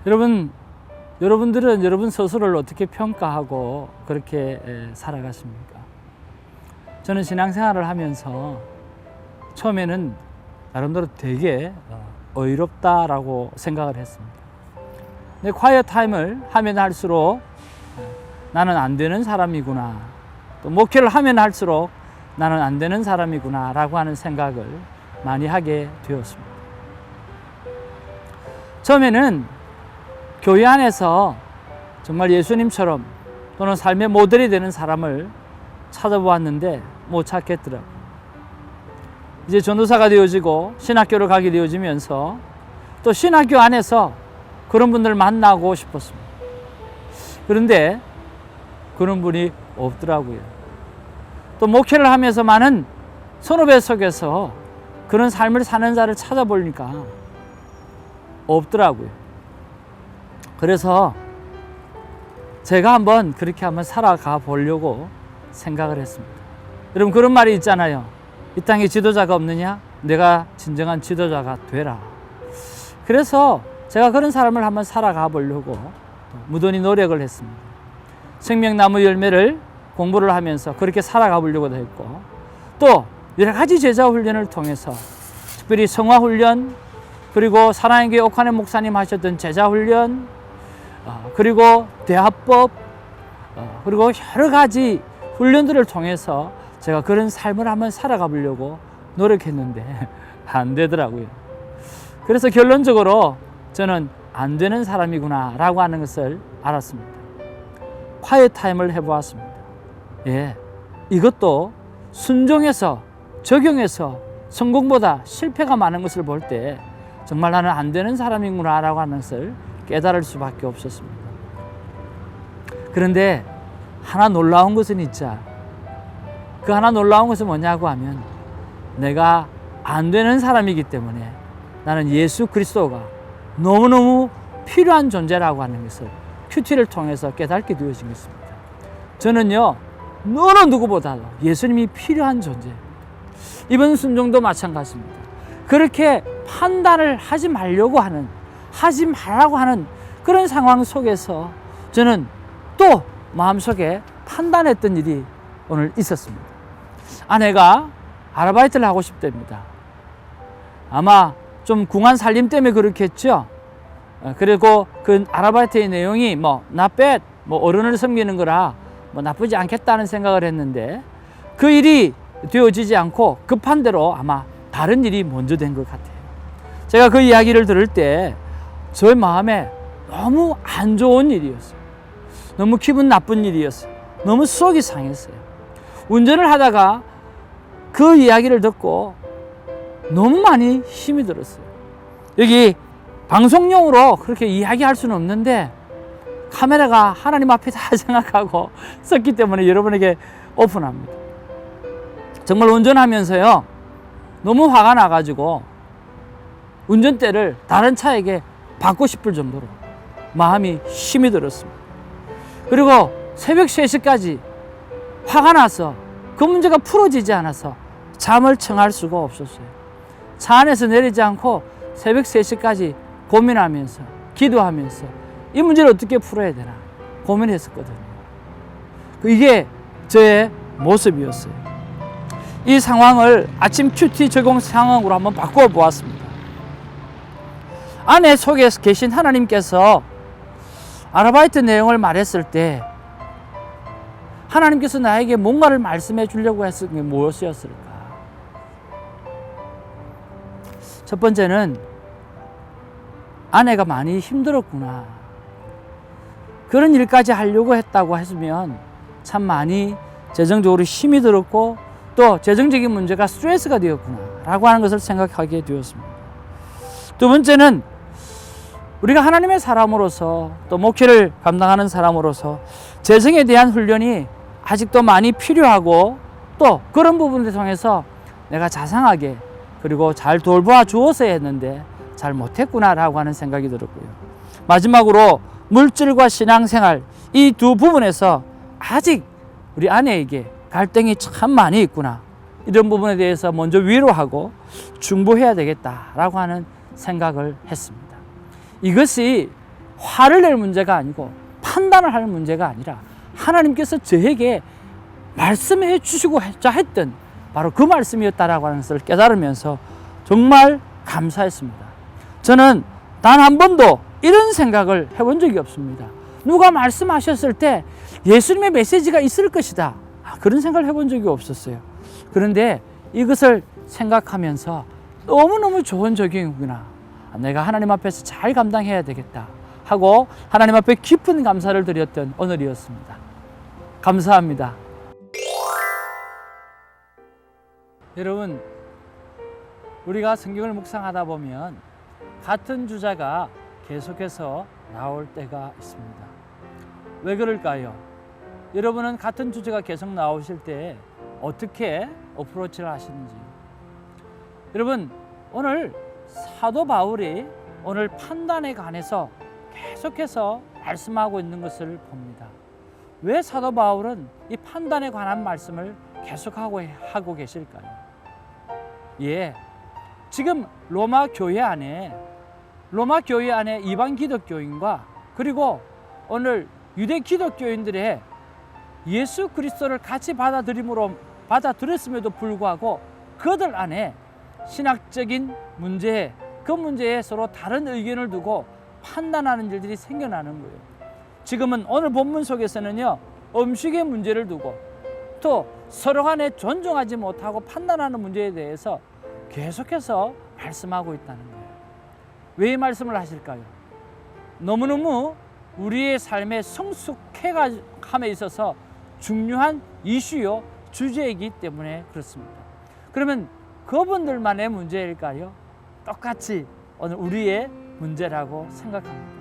여러분들은 여러분 스스로를 어떻게 평가하고 그렇게 살아가십니까? 저는 신앙생활을 하면서 처음에는 나름대로 되게 어이롭다라고 생각을 했습니다. 근데 콰이어 타임을 하면 할수록 나는 안 되는 사람이구나, 또 목회를 하면 할수록 나는 안 되는 사람이구나 라고 하는 생각을 많이 하게 되었습니다. 처음에는 교회 안에서 정말 예수님처럼 또는 삶의 모델이 되는 사람을 찾아보았는데 못 찾겠더라고요. 이제 전도사가 되어지고 신학교를 가게 되어지면서 또 신학교 안에서 그런 분들을 만나고 싶었습니다. 그런데 그런 분이 없더라고요. 또 목회를 하면서 많은 선후배 속에서 그런 삶을 사는 자를 찾아보니까 없더라고요. 그래서 제가 그렇게 한번 살아가 보려고 생각을 했습니다. 여러분, 그런 말이 있잖아요. 이 땅에 지도자가 없느냐? 내가 진정한 지도자가 되라. 그래서 제가 그런 사람을 한번 살아가 보려고 무던히 노력을 했습니다. 생명나무 열매를 공부를 하면서 그렇게 살아가 보려고도 했고, 또 여러 가지 제자 훈련을 통해서 특별히 성화 훈련, 그리고 사랑의 교회 옥환의 목사님 하셨던 제자 훈련, 그리고 대화법, 그리고 여러 가지 훈련들을 통해서 제가 그런 삶을 한번 살아가 보려고 노력했는데 안 되더라고요. 그래서 결론적으로 저는 안 되는 사람이구나 라고 하는 것을 알았습니다. 콰이어 타임을 해보았습니다. 이것도 순종해서 적용해서 성공보다 실패가 많은 것을 볼 때 정말 나는 안 되는 사람이구나 라고 하는 것을 깨달을 수밖에 없었습니다. 그런데 하나 놀라운 것은 있자. 그 하나 놀라운 것은 뭐냐고 하면, 내가 안 되는 사람이기 때문에 나는 예수 그리스도가 너무너무 필요한 존재라고 하는 것을 큐티를 통해서 깨닫게 되어진 것입니다. 저는요, 어느 누구보다도 예수님이 필요한 존재. 이번 순종도 마찬가지입니다. 그렇게 판단을 하지 말라고 하는 그런 상황 속에서 저는 또 마음속에 판단했던 일이 오늘 있었습니다. 아내가 아르바이트를 하고 싶답니다. 아마 좀 궁한 살림 때문에 그렇겠죠. 그리고 그 아르바이트의 내용이 어른을 섬기는 거라 나쁘지 않겠다는 생각을 했는데, 그 일이 되어지지 않고 급한 대로 아마 다른 일이 먼저 된 것 같아요. 제가 그 이야기를 들을 때 저의 마음에 너무 안 좋은 일이었어요. 너무 기분 나쁜 일이었어요. 너무 속이 상했어요. 운전을 하다가 그 이야기를 듣고 너무 많이 힘이 들었어요. 여기 방송용으로 그렇게 이야기할 수는 없는데 카메라가 하나님 앞에 다 생각하고 썼기 때문에 여러분에게 오픈합니다. 정말 운전하면서요, 너무 화가 나가지고 운전대를 다른 차에게 받고 싶을 정도로 마음이 힘이 들었습니다. 그리고 새벽 3시까지 화가 나서 그 문제가 풀어지지 않아서 잠을 청할 수가 없었어요. 차 안에서 내리지 않고 새벽 3시까지 고민하면서 기도하면서 이 문제를 어떻게 풀어야 되나 고민했었거든요. 이게 저의 모습이었어요. 이 상황을 아침 큐티 적용 상황으로 한번 바꾸어 보았습니다. 아내 속에 계신 하나님께서 아르바이트 내용을 말했을 때 하나님께서 나에게 뭔가를 말씀해 주려고 했을 게 무엇이었을까? 첫 번째는 아내가 많이 힘들었구나. 그런 일까지 하려고 했다고 했으면 참 많이 재정적으로 힘이 들었고 또 재정적인 문제가 스트레스가 되었구나 라고 하는 것을 생각하게 되었습니다. 두 번째는 우리가 하나님의 사람으로서 또 목회를 감당하는 사람으로서 재정에 대한 훈련이 아직도 많이 필요하고 또 그런 부분을 통해서 내가 자상하게 그리고 잘 돌보아 주었어야 했는데 잘 못했구나 라고 하는 생각이 들었고요. 마지막으로 물질과 신앙생활 이 두 부분에서 아직 우리 아내에게 갈등이 참 많이 있구나, 이런 부분에 대해서 먼저 위로하고 중보해야 되겠다라고 하는 생각을 했습니다. 이것이 화를 낼 문제가 아니고 판단을 할 문제가 아니라 하나님께서 저에게 말씀해 주시고자 했던 바로 그 말씀이었다라고 하는 것을 깨달으면서 정말 감사했습니다. 저는 단 한 번도 이런 생각을 해본 적이 없습니다. 누가 말씀하셨을 때 예수님의 메시지가 있을 것이다, 그런 생각을 해본 적이 없었어요. 그런데 이것을 생각하면서 너무너무 좋은 적용이구나, 내가 하나님 앞에서 잘 감당해야 되겠다 하고 하나님 앞에 깊은 감사를 드렸던 오늘이었습니다. 감사합니다. 여러분, 우리가 성경을 묵상하다 보면 같은 주자가 계속해서 나올 때가 있습니다. 왜 그럴까요? 여러분은 같은 주제가 계속 나오실 때 어떻게 어프로치를 하시는지. 여러분, 오늘 사도 바울이 오늘 판단에 관해서 계속해서 말씀하고 있는 것을 봅니다. 왜 사도 바울은 이 판단에 관한 말씀을 계속하고 계실까요? 지금 로마 교회 안에 이방 기독교인과 그리고 오늘 유대 기독교인들의 예수 그리스도를 같이 받아들였음에도 불구하고 그들 안에 신학적인 문제, 그 문제에 서로 다른 의견을 두고 판단하는 일들이 생겨나는 거예요. 지금은 오늘 본문 속에서는요, 음식의 문제를 두고 또 서로 간에 존중하지 못하고 판단하는 문제에 대해서 계속해서 말씀하고 있다는 거예요. 왜 이 말씀을 하실까요? 너무너무 우리의 삶의 성숙함에 있어서 중요한 이슈요, 주제이기 때문에 그렇습니다. 그러면 그분들만의 문제일까요? 똑같이 오늘 우리의 문제라고 생각합니다.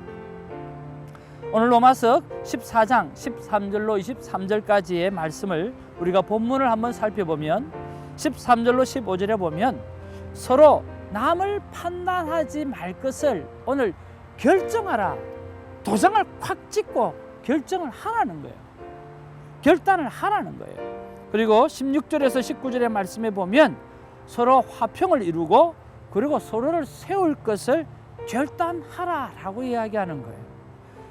오늘 로마서 14장 13절로 23절까지의 말씀을 우리가 본문을 한번 살펴보면 13절로 15절에 보면 서로 남을 판단하지 말 것을 오늘 결정하라, 도장을 콱 찍고 결정을 하라는 거예요. 결단을 하라는 거예요. 그리고 16절에서 19절의 말씀에 보면 서로 화평을 이루고 그리고 서로를 세울 것을 결단하라라고 이야기하는 거예요.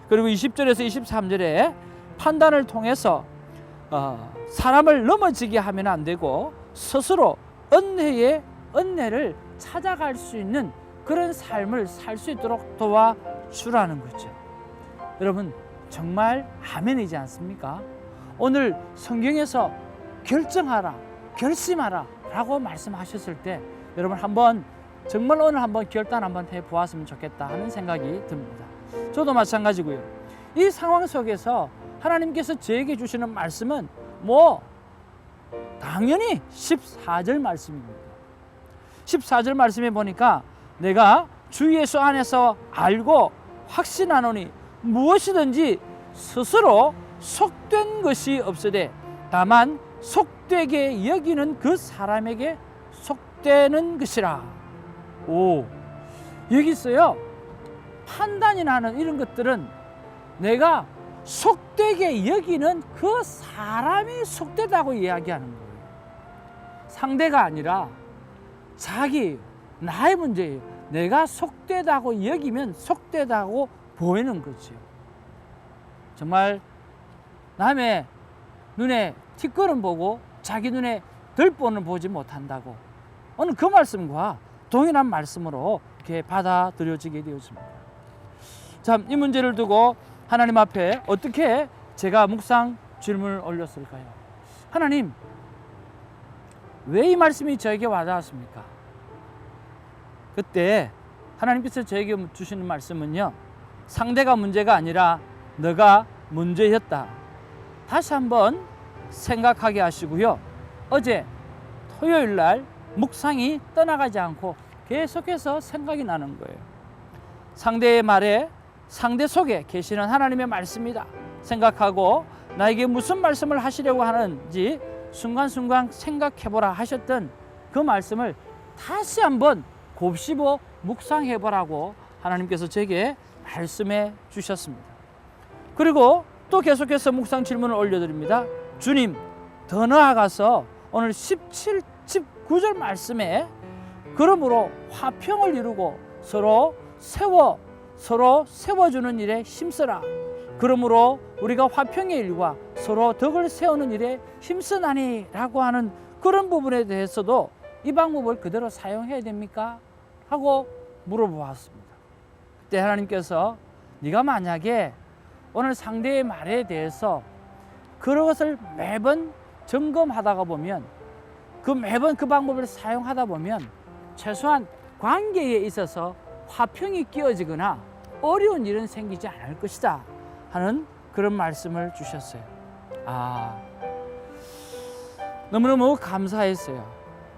그리고 20절에서 23절에 판단을 통해서 사람을 넘어지게 하면 안 되고 스스로 은혜를 찾아갈 수 있는 그런 삶을 살 수 있도록 도와주라는 거죠. 여러분, 정말 아멘이지 않습니까? 오늘 성경에서 결정하라, 결심하라 라고 말씀하셨을 때 여러분 정말 오늘 한번 결단 한번 해보았으면 좋겠다 하는 생각이 듭니다. 저도 마찬가지고요. 이 상황 속에서 하나님께서 저에게 주시는 말씀은 당연히 14절 말씀입니다. 14절 말씀에 보니까 내가 주 예수 안에서 알고 확신하노니 무엇이든지 스스로 속된 것이 없으되 다만 속되게 여기는 그 사람에게 속되는 것이라. 여기 있어요. 판단이나 하는 이런 것들은 내가 속되게 여기는 그 사람이 속되다고 이야기하는 거예요. 상대가 아니라 나의 문제예요. 내가 속되다고 여기면 속되다고 보이는 거죠. 정말 남의 눈에 티끌은 보고 자기 눈에 들보는 보지 못한다고, 오늘 그 말씀과 동일한 말씀으로 이렇게 받아들여지게 되었습니다. 참, 이 문제를 두고 하나님 앞에 어떻게 제가 묵상 질문을 올렸을까요? 하나님, 왜 이 말씀이 저에게 와닿았습니까? 그때 하나님께서 저에게 주시는 말씀은요, 상대가 문제가 아니라 너가 문제였다. 다시 한번 생각하게 하시고요. 어제 토요일 날 묵상이 떠나가지 않고 계속해서 생각이 나는 거예요. 상대의 말에 상대 속에 계시는 하나님의 말씀이다 생각하고 나에게 무슨 말씀을 하시려고 하는지 순간순간 생각해보라 하셨던 그 말씀을 다시 한번 곱씹어 묵상해보라고 하나님께서 제게 말씀해 주셨습니다. 그리고 또 계속해서 묵상 질문을 올려드립니다. 주님, 더 나아가서 오늘 17, 19절 말씀에 그러므로 화평을 이루고 서로 세워 서로 세워주는 일에 힘쓰라. 그러므로 우리가 화평의 일과 서로 덕을 세우는 일에 힘쓰나니 라고 하는 그런 부분에 대해서도 이 방법을 그대로 사용해야 됩니까? 하고 물어보았습니다. 그때 하나님께서 네가 만약에 오늘 상대의 말에 대해서 그것을 매번 점검하다가 보면 매번 그 방법을 사용하다 보면 최소한 관계에 있어서 화평이 끼어지거나 어려운 일은 생기지 않을 것이다 하는 그런 말씀을 주셨어요. 너무너무 감사했어요.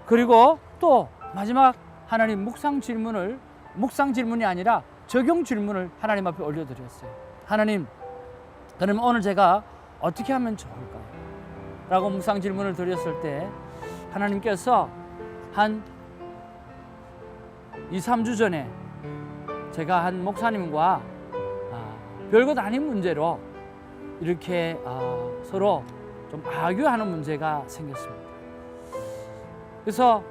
그리고 또 마지막 하나님 묵상 질문이 아니라 적용 질문을 하나님 앞에 올려드렸어요. 하나님, 그러면 오늘 제가 어떻게 하면 좋을까요? 라고 묵상 질문을 드렸을 때 하나님께서 한 2, 3주 전에 제가 한 목사님과 별것 아닌 문제로 이렇게 서로 좀 아교하는 문제가 생겼습니다. 그래서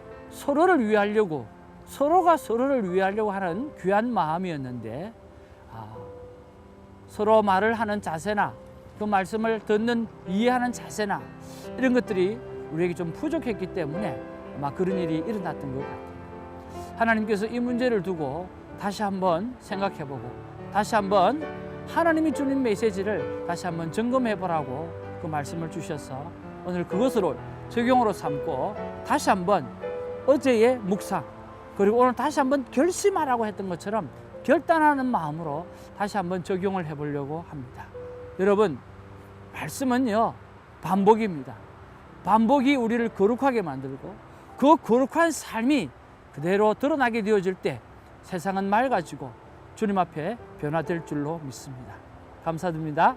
서로가 서로를 위하려고 하는 귀한 마음이었는데 서로 말을 하는 자세나 그 말씀을 듣는 이해하는 자세나 이런 것들이 우리에게 좀 부족했기 때문에 아마 그런 일이 일어났던 것 같아요. 하나님께서 이 문제를 두고 다시 한번 생각해보고 다시 한번 하나님이 주는 메시지를 다시 한번 점검해 보라고 그 말씀을 주셔서 오늘 그것으로 적용으로 삼고 다시 한번 어제의 묵상 그리고 오늘 다시 한번 결심하라고 했던 것처럼 결단하는 마음으로 다시 한번 적용을 해보려고 합니다. 여러분, 말씀은요 반복입니다. 반복이 우리를 거룩하게 만들고 그 거룩한 삶이 그대로 드러나게 되어질 때 세상은 맑아지고 주님 앞에 변화될 줄로 믿습니다. 감사드립니다.